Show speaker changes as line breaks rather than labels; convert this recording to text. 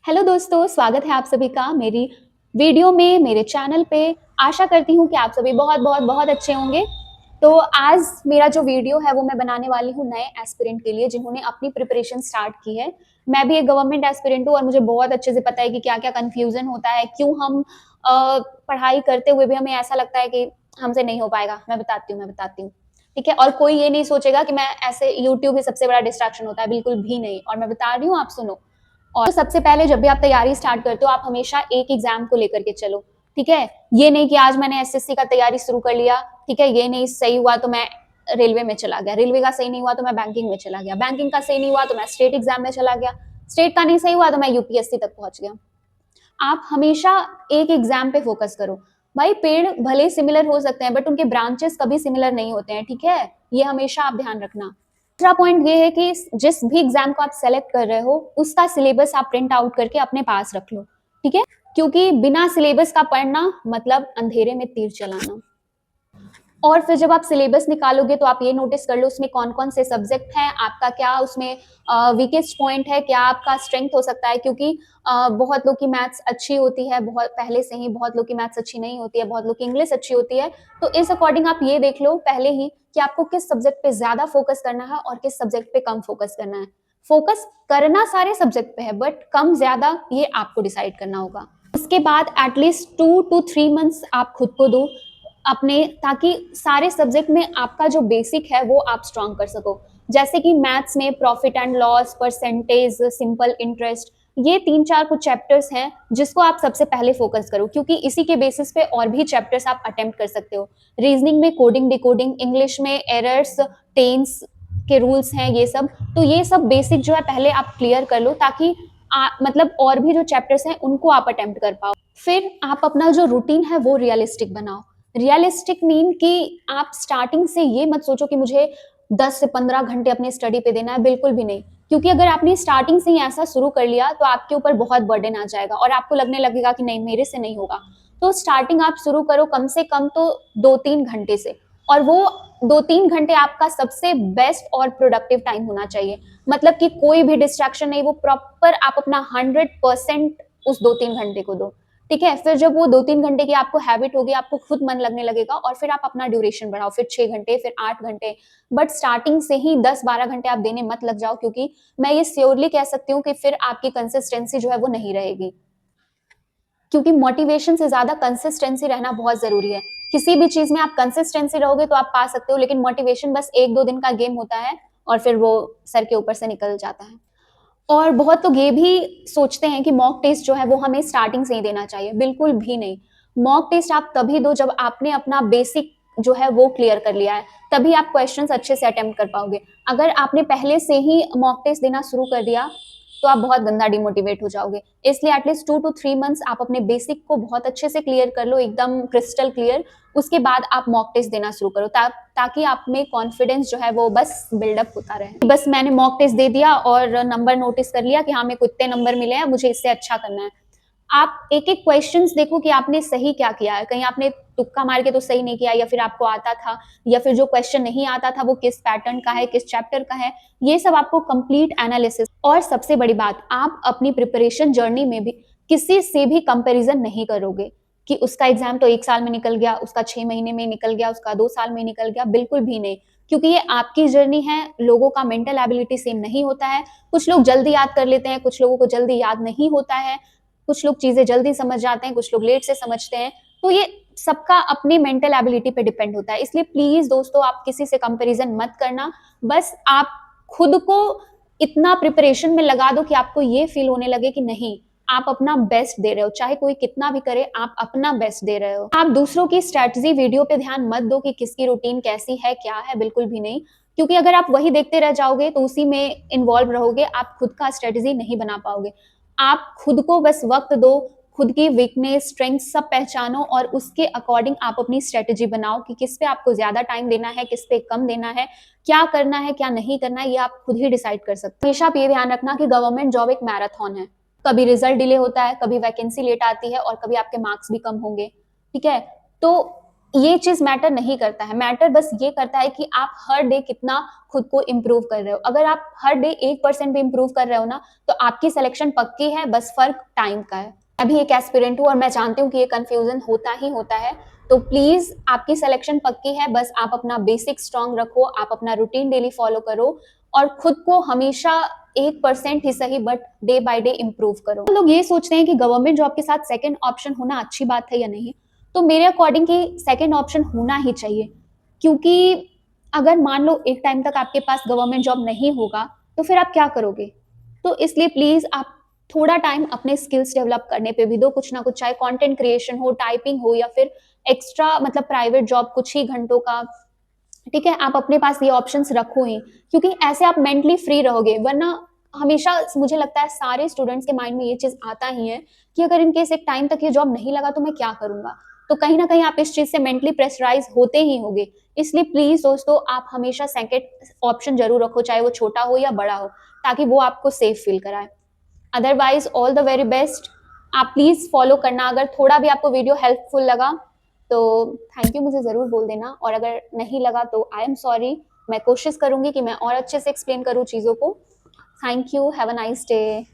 Hello दोस्तों, स्वागत है आप सभी का मेरी वीडियो में, मेरे चैनल पे। आशा करती हूँ कि आप सभी बहुत बहुत बहुत अच्छे होंगे। तो आज मेरा जो वीडियो है वो मैं बनाने वाली हूँ नए एस्पिरेंट के लिए जिन्होंने अपनी प्रिपरेशन स्टार्ट की है। मैं भी एक गवर्नमेंट एस्पिरेंट हूँ और मुझे बहुत अच्छे से पता है कि क्या-क्या कन्फ्यूज़न होता है, क्यों हम पढ़ाई करते हुए भी हमें ऐसा लगता है कि हमसे नहीं हो पाएगा। मैं बताती हूँ। ठीक है? और कोई ये नहीं सोचेगा कि मैं ऐसे यूट्यूब ही सबसे बड़ा डिस्ट्रैक्शन होता है, बिल्कुल भी नहीं। और मैं बता रही हूँ, आप सुनो। और तो सबसे पहले जब भी आप तैयारी स्टार्ट करते हो, आप हमेशा एक एग्जाम को लेकर के चलो, ठीक है? ये नहीं कि आज मैंने एसएससी का तैयारी शुरू कर लिया, ठीक है? ये नहीं सही हुआ तो मैं रेलवे में चला गया, रेलवे का सही नहीं हुआ तो मैं बैंकिंग में चला गया, बैंकिंग का सही नहीं हुआ तो मैं स्टेट एग्जाम में चला गया, स्टेट का नहीं सही हुआ तो मैं यूपीएससी तक पहुंच गया। आप हमेशा एक एग्जाम पे फोकस करो। भाई पेड़ भले सिमिलर हो सकते हैं बट उनके ब्रांचेस कभी सिमिलर नहीं होते हैं, ठीक है? ये हमेशा आप ध्यान रखना। दूसरा पॉइंट ये है कि जिस भी एग्जाम को आप सेलेक्ट कर रहे हो उसका सिलेबस आप प्रिंट आउट करके अपने पास रख लो, ठीक है? क्योंकि बिना सिलेबस का पढ़ना मतलब अंधेरे में तीर चलाना। और फिर जब आप सिलेबस निकालोगे तो आप ये नोटिस कर लो उसमें कौन-कौन से सब्जेक्ट हैं, आपका क्या उसमें वीकेस्ट पॉइंट है, क्या आपका स्ट्रेंथ हो सकता है, क्योंकि बहुत लोग की मैथ्स अच्छी होती है, बहुत पहले से ही बहुत लोग की मैथ्स अच्छी नहीं होती है, बहुत लोग की इंग्लिश अच्छी होती है। तो इस अकॉर्डिंग आप ये देख लो पहले ही कि आपको किस सब्जेक्ट पे ज़्यादा फोकस करना है और किस सब्जेक्ट पे कम फोकस करना है। फोकस करना सारे सब्जेक्ट पे है बट कम ज़्यादा ये आपको डिसाइड करना होगा। उसके बाद एटलीस्ट 2 टू 3 मंथ्स आप खुद को दो अपने, ताकि सारे सब्जेक्ट में आपका जो बेसिक है वो आप स्ट्रॉन्ग कर सको। जैसे कि मैथ्स में profit and loss, percentage, simple interest, ये 3-4 कुछ चैप्टर्स हैं जिसको आप सबसे पहले फोकस करो, क्योंकि इसी के बेसिस पे और भी चैप्टर्स आप अटेम्प्ट कर सकते हो। रीजनिंग में कोडिंग, डिकोडिंग, इंग्लिश में एरर्स, टेंस के रूल्स हैं ये सब। तो ये सब बेसिक जो है पहले आप क्लियर कर लो, ताकि मतलब और भी जो चैप्टर्स हैं उनको आप अटेम्प्ट कर पाओ। फिर आप अपना जो रूटीन है वो रियलिस्टिक बनाओ। रियलिस्टिक मीन कि आप स्टार्टिंग से ये मत सोचो कि मुझे 10 से 15 घंटे अपनी स्टडी पे देना है, बिल्कुल भी नहीं। क्योंकि अगर आपने स्टार्टिंग से ही ऐसा शुरू कर लिया तो आपके ऊपर बहुत बर्डन आ जाएगा और आपको लगने लगेगा कि नहीं मेरे से नहीं होगा। तो स्टार्टिंग आप शुरू करो कम से कम तो 2-3 घंटे से, और वो 2-3 घंटे आपका सबसे बेस्ट और प्रोडक्टिव टाइम होना चाहिए। मतलब कि कोई भी डिस्ट्रैक्शन नहीं, वो प्रॉपर आप अपना 100% उस 2-3 घंटे को दो। ठीक है? फिर जब वो 2-3 घंटे की आपको हैबिट होगी, आपको खुद मन लगने लगेगा और फिर आप अपना ड्यूरेशन बढ़ाओ, फिर 6 घंटे, फिर 8 घंटे। बट स्टार्टिंग से ही 10-12 घंटे आप देने मत लग जाओ, क्योंकि मैं ये श्योरली कह सकती हूँ कि फिर आपकी कंसिस्टेंसी जो है वो नहीं रहेगी। क्योंकि मोटिवेशन से ज़्यादा कंसिस्टेंसी रहना बहुत ज़रूरी है। किसी भी चीज़ में आप कंसिस्टेंसी रहोगे तो आप पा सकते हो, लेकिन मोटिवेशन बस 1-2 दिन का गेम होता है और फिर वो सर के ऊपर से निकल जाता है। और बहुत लोग ये भी सोचते हैं कि मॉक टेस्ट जो है वो हमें स्टार्टिंग से ही देना चाहिए, बिल्कुल भी नहीं। मॉक टेस्ट आप तभी दो जब आपने अपना बेसिक जो है वो क्लियर कर लिया है, तभी आप क्वेश्चंस अच्छे से अटेम्प्ट कर पाओगे। अगर आपने पहले से ही मॉक टेस्ट देना शुरू कर दिया, तो आप बहुत गंदा डिमोटिवेट हो जाओगे। इसलिए एटलीस्ट 2 टू 3 मंथ्स आप अपने बेसिक को बहुत अच्छे से क्लियर कर लो, एकदम क्रिस्टल क्लियर। उसके बाद आप मॉक टेस्ट देना शुरू करो ताकि आप में कॉन्फिडेंस जो है वो बस बिल्डअप होता रहे। बस मैंने मॉक टेस्ट दे दिया और नंबर नोटिस कर लिया कि हाँ, मेरे को इतने नंबर मिले हैं, मुझे इससे अच्छा करना है। आप एक-एक क्वेश्चंस देखो कि आपने सही क्या किया है, कहीं आपने तुक्का मार के तो सही नहीं किया, या फिर आपको आता था, या फिर जो क्वेश्चन नहीं आता था वो किस पैटर्न का है, किस चैप्टर का है। ये सब आपको कंप्लीट एनालिसिस। और सबसे बड़ी बात, आप अपनी प्रिपरेशन जर्नी में भी किसी से भी कंपैरिजन नहीं करोगे कि उसका एग्जाम तो 1 साल में निकल गया, उसका 6 महीने में निकल गया, उसका 2 साल में निकल गया, बिल्कुल भी नहीं। क्योंकि ये आपकी जर्नी है, लोगों का मेंटल एबिलिटी सेम नहीं होता है। कुछ लोग जल्दी याद कर लेते हैं, कुछ लोगों को जल्दी याद नहीं होता है, कुछ लोग चीजें जल्दी समझ जाते हैं, कुछ लोग लेट से समझते हैं। तो ये सबका अपनी मेंटल एबिलिटी पे डिपेंड होता है। इसलिए प्लीज दोस्तों, आप किसी से कंपैरिजन मत करना। बस आप खुद को इतना प्रिपरेशन में लगा दो कि आपको ये फील होने लगे कि नहीं, आप अपना बेस्ट दे रहे हो, चाहे कोई कितना भी करे, आप अपना बेस्ट दे रहे हो। आप दूसरों की स्ट्रेटजी वीडियो पे ध्यान मत दो कि किसकी रूटीन कैसी है, क्या है, बिल्कुल भी नहीं। क्योंकि अगर आप वही देखते रह जाओगे तो उसी में इन्वॉल्व रहोगे, आप खुद का स्ट्रेटजी नहीं बना पाओगे। आप खुद को बस वक्त दो, खुद की वीकनेस, स्ट्रेंथ सब पहचानो और उसके अकॉर्डिंग आप अपनी स्ट्रेटजी बनाओ कि किस पे आपको ज्यादा टाइम देना है, किस पे कम देना है, क्या करना है, क्या नहीं करना है, ये आप खुद ही डिसाइड कर सकते हो। हमेशा आप ये ध्यान रखना कि गवर्नमेंट जॉब एक मैराथन है। कभी रिजल्ट डिले होता है, कभी वैकेंसी लेट आती है और कभी आपके मार्क्स भी कम होंगे। ठीक है? तो ये चीज़ मैटर नहीं करता है, मैटर बस ये करता है कि आप हर डे कितना खुद को इम्प्रूव कर रहे हो। अगर आप हर डे 1% भी इम्प्रूव कर रहे हो ना, तो आपकी सिलेक्शन पक्की है, बस फ़र्क टाइम का है। मैं भी एक एस्पिरेंट हूँ और मैं जानती हूँ कि ये कन्फ्यूज़न होता ही होता है, तो प्लीज़ आपकी सिलेक्शन पक्की है, बस आप अपना बेसिक स्ट्रॉन्ग रखो, आप अपना रूटीन डेली फ़ॉलो करो और खुद को हमेशा 1% ही सही but day by day improve करो। लोग ये सोचते हैं कि गवर्नमेंट जॉब के साथ सेकंड ऑप्शन होना अच्छी बात है या नहीं? तो मेरे अकॉर्डिंग कि सेकंड ऑप्शन होना ही चाहिए, क्योंकि अगर मान लो एक टाइम तक आपके पास गवर्नमेंट जॉब नहीं होगा, तो फिर आप क्या करोगे? तो इसलिए प्लीज़ आप थोड़ा टाइम अपने स्किल्स डेवलप करने पे भी दो, कुछ ना कुछ, चाहे कंटेंट क्रिएशन हो, टाइपिंग हो या फिर एक्स्ट्रा मतलब प्राइवेट जॉब कुछ ही घंटों का, ठीक है? आप अपने पास ये ऑप्शंस रखो ही, क्योंकि ऐसे आप मेंटली फ्री रहोगे, वरना हमेशा मुझे लगता है सारे स्टूडेंट्स के माइंड में ये चीज़ आता ही है कि अगर इन केस एक टाइम तक ये जॉब नहीं लगा तो मैं क्या करूँगा? तो कहीं न कहीं आप इस चीज़ से मेंटली प्रेशराइज़ होते ही होंगे। इसलिए प्लीज़ दोस्तों आप हमेशा सेकंड ऑप्शन ज़रूर रखो, चाहे वो छोटा हो या बड़ा हो, ताकि वो आपको सेफ फील कराए। Otherwise all the very best. आप प्लीज़ फॉलो करना, अगर थोड़ा भी आपको वीडियो हेल्पफुल लगा तो थैंक यू मुझे ज़रूर बोल देना, और अगर नहीं लगा तो आई एम सॉरी। मैं कोशिश करूँगी कि मैं और अच्छे से एक्सप्लेन करूँ चीज़ों को। Thank you, have a nice day.